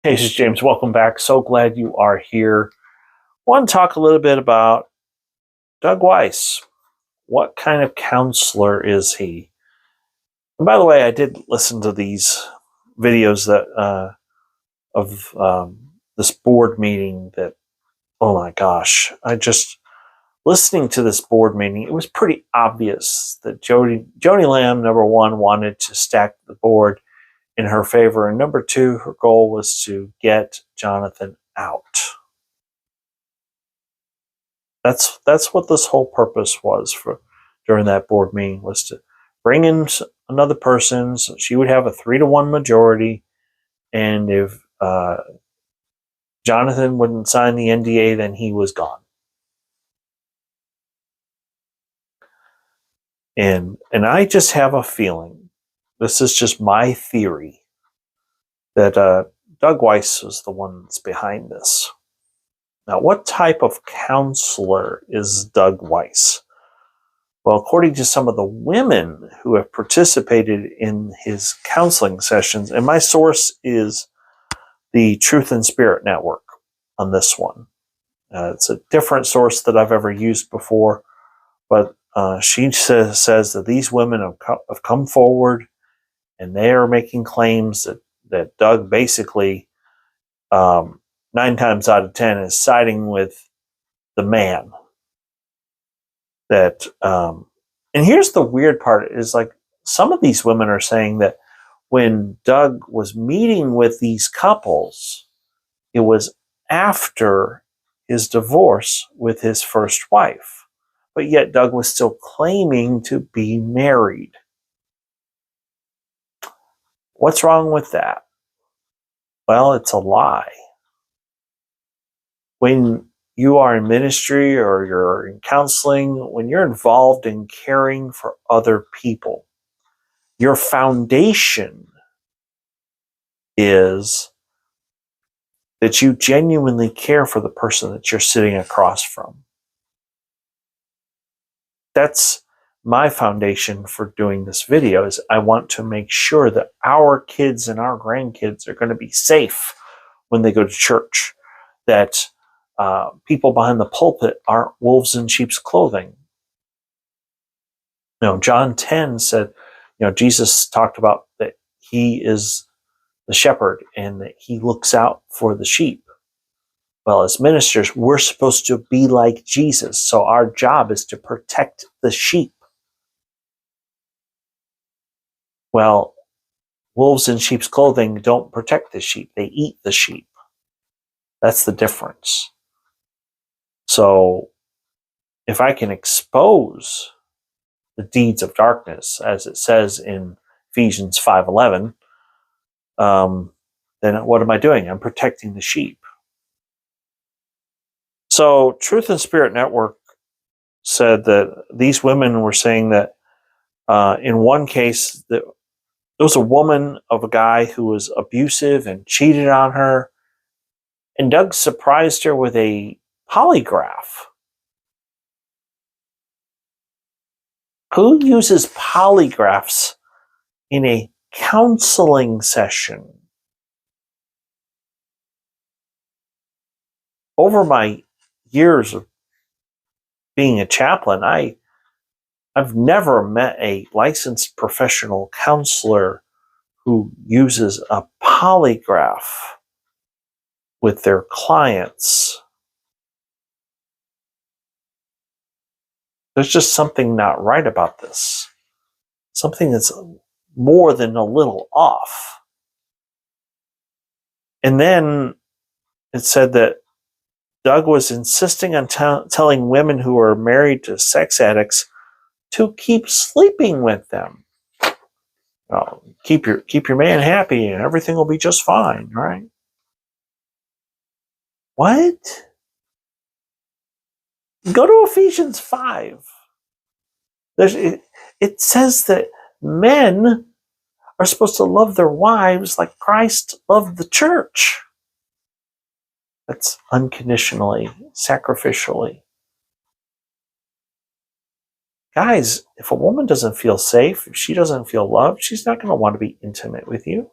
Hey, this is James. Welcome back. So glad you are here. Want to talk a little bit about Doug Weiss. What kind of counselor is he? And by the way, I did listen to these videos that of this board meeting. That oh my gosh, I just listening to this board meeting. It was pretty obvious that Joni Lamb, number one, wanted to stack the board in her favor, and number two, her goal was to get Jonathan out. That's what this whole purpose was for during that board meeting, was to bring in another person so she would have a 3-1 majority, and if Jonathan wouldn't sign the NDA, then he was gone. And I just have a feeling, this is just my theory, that Doug Weiss was the one that's behind this. Now, what type of counselor is Doug Weiss? Well, according to some of the women who have participated in his counseling sessions, and my source is the Truth and Spirit Network on this one. It's a different source that I've ever used before, but she says that these women have come forward and they are making claims that Doug basically, 9 times out of 10, is siding with the man. That and here's the weird part, is like some of these women are saying that when Doug was meeting with these couples, it was after his divorce with his first wife, but yet Doug was still claiming to be married. What's wrong with that? Well, it's a lie. When you are in ministry or you're in counseling, when you're involved in caring for other people, your foundation is that you genuinely care for the person that you're sitting across from. That's my foundation for doing this video, is I want to make sure that our kids and our grandkids are going to be safe when they go to church, that people behind the pulpit aren't wolves in sheep's clothing. John 10 said, Jesus talked about that he is the shepherd and that he looks out for the sheep. Well, as ministers, we're supposed to be like Jesus, so our job is to protect the sheep. Well, wolves in sheep's clothing don't protect the sheep, they eat the sheep. That's the difference. So if I can expose the deeds of darkness, as it says in Ephesians 5:11, then what am I doing? I'm protecting the sheep. So Truth and Spirit Network said that these women were saying that in one case, that there was a woman of a guy who was abusive and cheated on her, and Doug surprised her with a polygraph. Who uses polygraphs in a counseling session? Over my years of being a chaplain, I've never met a licensed professional counselor who uses a polygraph with their clients. There's just something not right about this. Something that's more than a little off. And then it said that Doug was insisting on telling women who are married to sex addicts to keep sleeping with them. Keep your man happy and everything will be just fine, right? What? Go to Ephesians 5. It says that men are supposed to love their wives like Christ loved the church. That's unconditionally, sacrificially. Guys, if a woman doesn't feel safe, if she doesn't feel loved, she's not going to want to be intimate with you.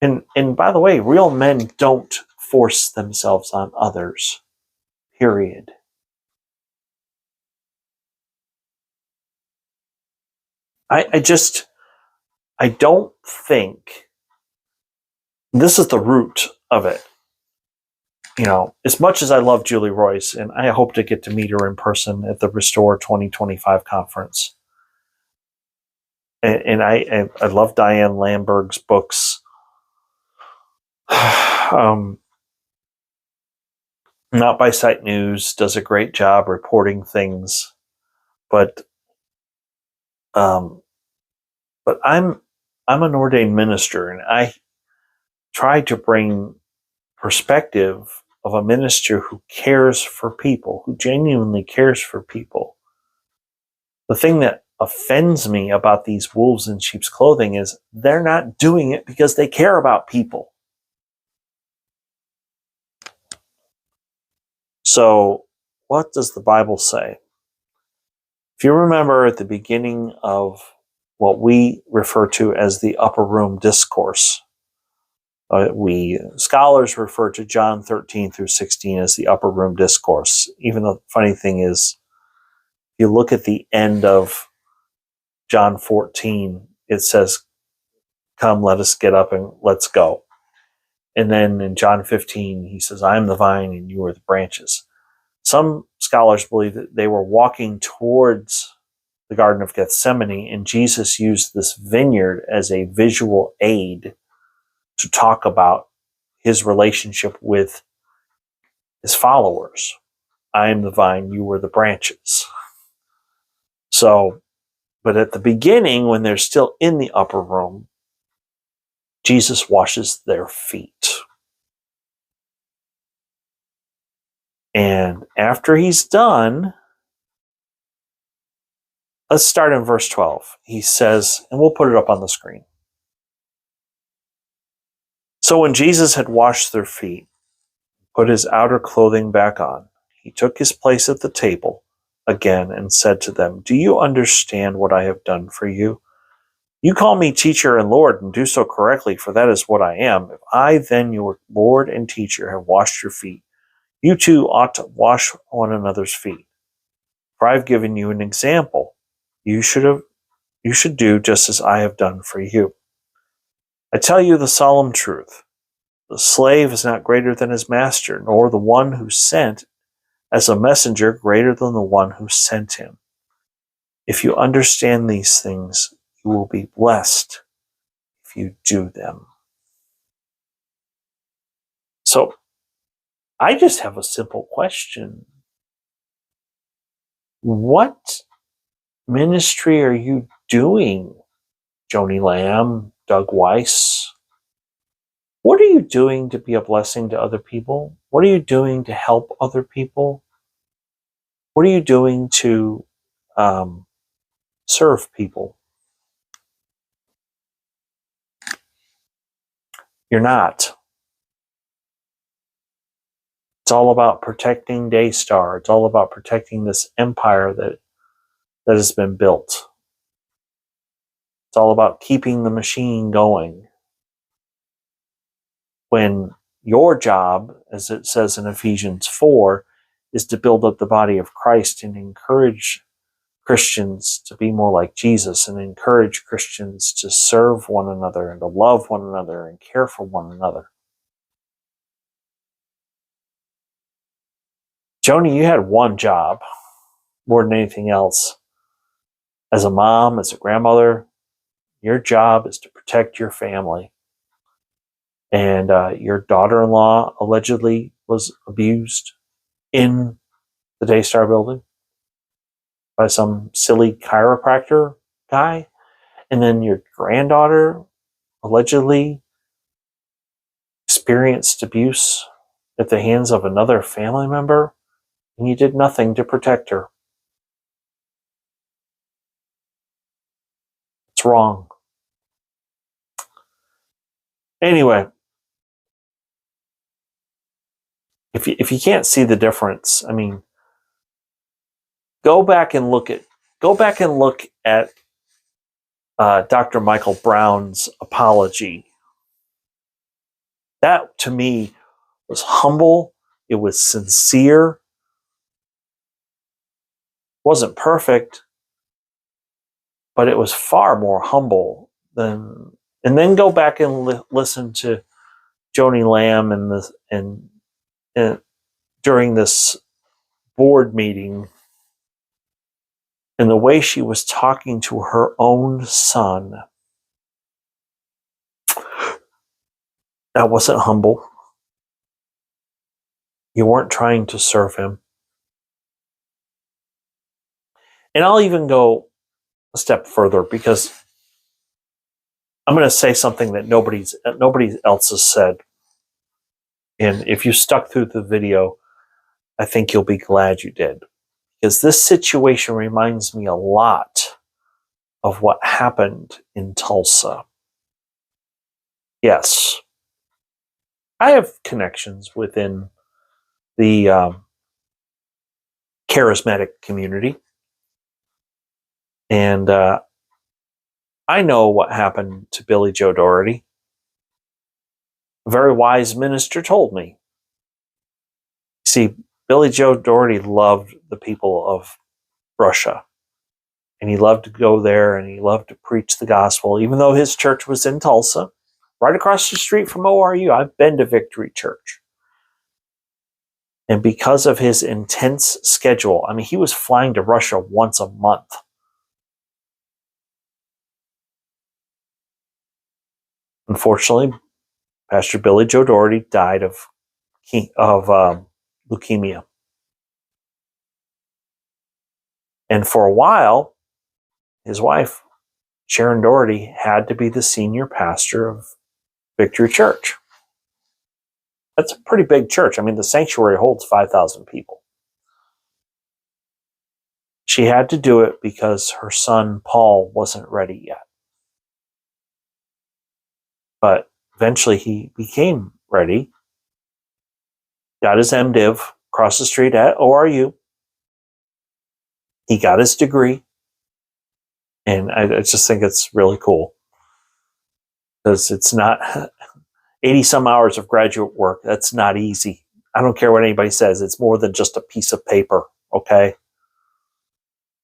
And by the way, real men don't force themselves on others. Period. I don't think this is the root of it. As much as I love Julie Royce, and I hope to get to meet her in person at the Restore 2025 conference, and I love Diane Lamberg's books. Not by Sight News does a great job reporting things, but um, but I'm an ordained minister, and I try to bring perspective of a minister who cares for people, who genuinely cares for people. The thing that offends me about these wolves in sheep's clothing is they're not doing it because they care about people. So, what does the Bible say? If you remember at the beginning of what we refer to as the upper room discourse, we scholars refer to John 13 through 16 as the upper room discourse. Even the funny thing is, you look at the end of John 14, it says, "Come, let us get up and let's go." And then in John 15, he says, "I am the vine and you are the branches." Some scholars believe that they were walking towards the Garden of Gethsemane, and Jesus used this vineyard as a visual aid to talk about his relationship with his followers. I am the vine, you are the branches. So, but at the beginning, when they're still in the upper room, Jesus washes their feet. And after he's done, let's start in verse 12. He says, and we'll put it up on the screen. So when Jesus had washed their feet, put his outer clothing back on, he took his place at the table again and said to them, "Do you understand what I have done for you? You call me teacher and Lord, and do so correctly, for that is what I am. If I, then, your Lord and teacher, have washed your feet, you too ought to wash one another's feet. For I have given you an example. You should do just as I have done for you. I tell you the solemn truth. The slave is not greater than his master, nor the one who sent as a messenger greater than the one who sent him. If you understand these things, you will be blessed if you do them." So I just have a simple question. What ministry are you doing, Joni Lamb, Doug Weiss? What are you doing to be a blessing to other people? What are you doing to help other people? What are you doing to serve people? You're not. It's all about protecting Daystar. It's all about protecting this empire that has been built. It's all about keeping the machine going. When your job, as it says in Ephesians 4, is to build up the body of Christ and encourage Christians to be more like Jesus and encourage Christians to serve one another and to love one another and care for one another. Joni, you had one job more than anything else. As a mom, as a grandmother, your job is to protect your family. And your daughter-in-law allegedly was abused in the Daystar building by some silly chiropractor guy. And then your granddaughter allegedly experienced abuse at the hands of another family member, and you did nothing to protect her. It's wrong. Anyway, if you can't see the difference, I mean, go back and look at Dr. Michael Brown's apology That, to me, was humble. It was sincere. Wasn't perfect, but it was far more humble than. And then go back and listen to Joni Lamb and during this board meeting, and the way she was talking to her own son. That wasn't humble. You weren't trying to serve him. And I'll even go a step further, because I'm going to say something that nobody else has said. And if you stuck through the video, I think you'll be glad you did. Because this situation reminds me a lot of what happened in Tulsa. Yes, I have connections within the charismatic community. And I know what happened to Billy Joe Doherty. A very wise minister told me. See, Billy Joe Doherty loved the people of Russia. And he loved to go there, and he loved to preach the gospel, even though his church was in Tulsa, right across the street from ORU. I've been to Victory Church. And because of his intense schedule, I mean, he was flying to Russia once a month. Unfortunately, Pastor Billy Joe Doherty died of leukemia. And for a while, his wife, Sharon Doherty, had to be the senior pastor of Victory Church. That's a pretty big church. I mean, the sanctuary holds 5,000 people. She had to do it because her son, Paul, wasn't ready yet. But eventually he became ready, got his MDiv across the street at ORU. He got his degree. And I just think it's really cool, because it's not 80 some hours of graduate work. That's not easy. I don't care what anybody says. It's more than just a piece of paper, okay?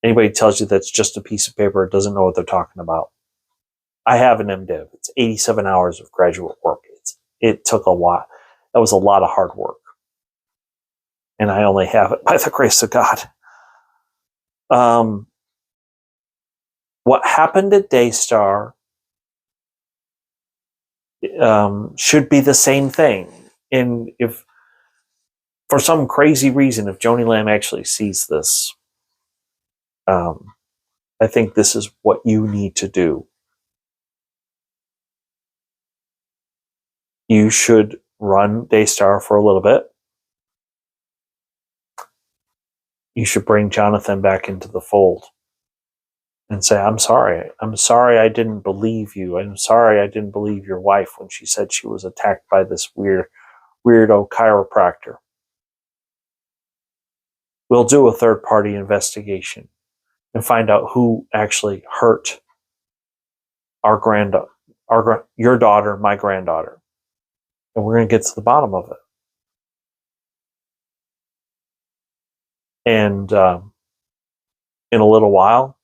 Anybody tells you that's just a piece of paper doesn't know what they're talking about. I have an MDiv. It's 87 hours of graduate work. It took a lot. That was a lot of hard work. And I only have it by the grace of God. What happened at Daystar should be the same thing. And if, for some crazy reason, if Joni Lamb actually sees this, I think this is what you need to do. You should run Daystar for a little bit. You should bring Jonathan back into the fold and say, I'm sorry. I'm sorry I didn't believe you. I'm sorry I didn't believe your wife when she said she was attacked by this weirdo chiropractor. We'll do a third-party investigation and find out who actually hurt your daughter, my granddaughter. And we're going to get to the bottom of it. And in a little while,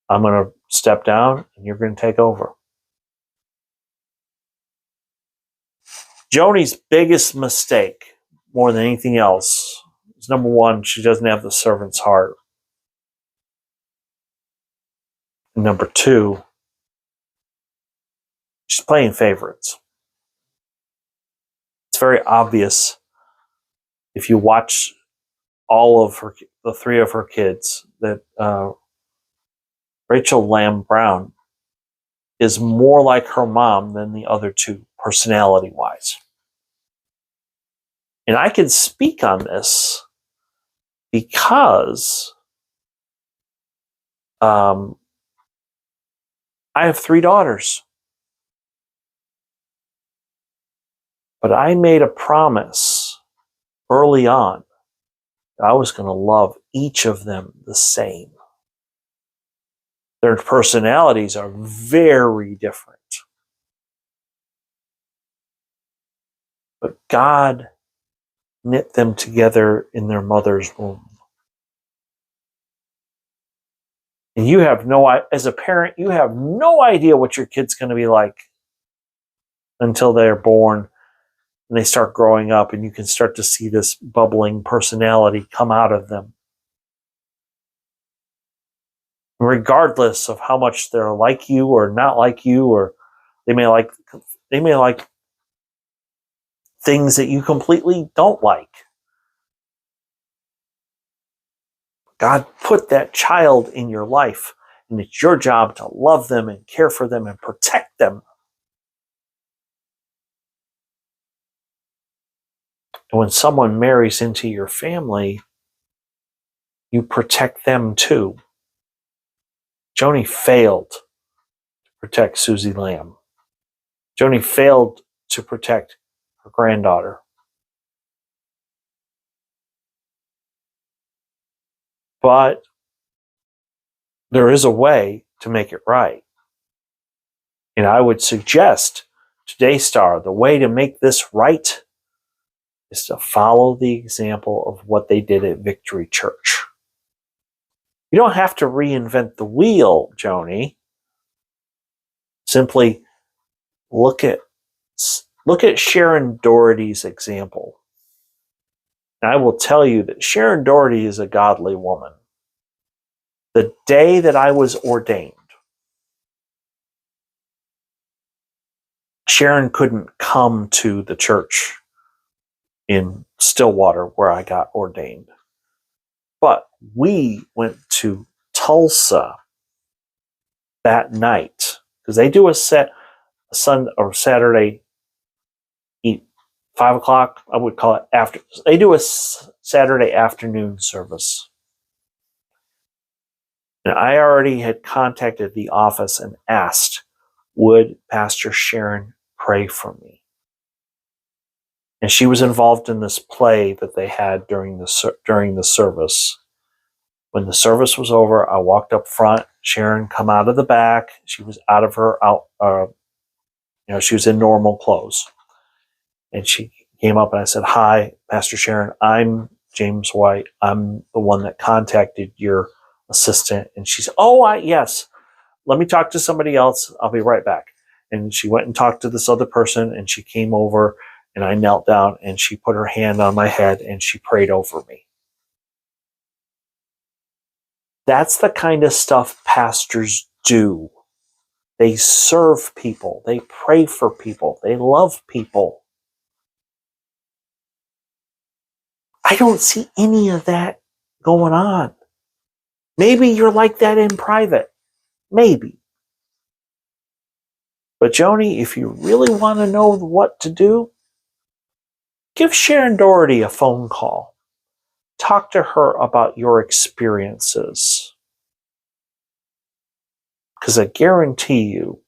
I'm going to step down and you're going to take over. Joni's biggest mistake, more than anything else, is number one, she doesn't have the servant's heart. And number two, she's playing favorites. It's very obvious if you watch all of the three of her kids, that Rachel Lamb Brown is more like her mom than the other two, personality-wise. And I can speak on this because I have 3 daughters. But I made a promise early on that I was going to love each of them the same. Their personalities are very different. but God knit them together in their mother's womb. And you have as a parent, you have no idea what your kid's going to be like until they're born and they start growing up, and you can start to see this bubbling personality come out of them. Regardless of how much they're like you or not like you, or they may like things that you completely don't like. God put that child in your life, and it's your job to love them and care for them and protect them. And when someone marries into your family, you protect them too. Joni failed to protect Susie Lamb. Joni failed to protect her granddaughter. But there is a way to make it right. And I would suggest to Daystar, the way to make this right is to follow the example of what they did at Victory Church. You don't have to reinvent the wheel, Joni. Simply look at Sharon Doherty's example. And I will tell you that Sharon Doherty is a godly woman. The day that I was ordained, Sharon couldn't come to the church in Stillwater where I got ordained. But we went to Tulsa that night because they do a Saturday 5 o'clock. I would call it after. They do a Saturday afternoon service. And I already had contacted the office and asked, would Pastor Sharon pray for me? And she was involved in this play that they had during the service. When the service was over, I walked up front. Sharon come out of the back. She was out of her she was in normal clothes, and she came up and I said, "Hi, Pastor Sharon. I'm James White. I'm the one that contacted your assistant." And she said, "Oh, yes. Let me talk to somebody else. I'll be right back." And she went and talked to this other person, and she came over, and I knelt down, and she put her hand on my head, and she prayed over me. That's the kind of stuff pastors do. They serve people. They pray for people. They love people. I don't see any of that going on. Maybe you're like that in private. Maybe. But Joni, if you really want to know what to do, give Sharon Doherty a phone call. Talk to her about your experiences. Because I guarantee you,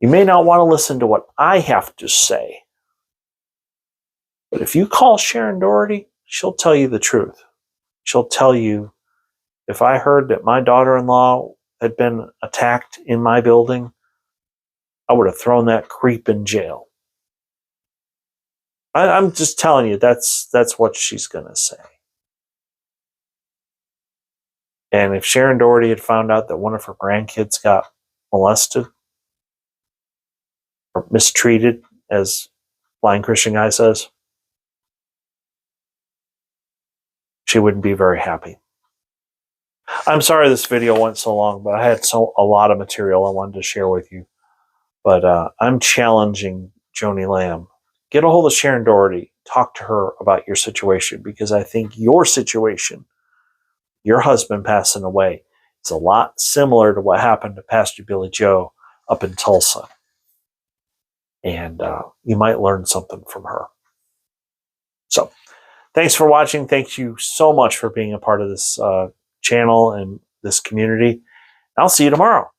you may not want to listen to what I have to say. But if you call Sharon Doherty, she'll tell you the truth. She'll tell you, if I heard that my daughter-in-law had been attacked in my building, I would have thrown that creep in jail. I'm just telling you, that's what she's going to say. And if Sharon Doherty had found out that one of her grandkids got molested or mistreated, as Blind Christian Guy says, she wouldn't be very happy. I'm sorry this video went so long, but I had a lot of material I wanted to share with you. But I'm challenging Joni Lamb. Get a hold of Sharon Doherty. Talk to her about your situation, because I think your situation, your husband passing away, is a lot similar to what happened to Pastor Billy Joe up in Tulsa. And you might learn something from her. So thanks for watching. Thank you so much for being a part of this channel and this community. I'll see you tomorrow.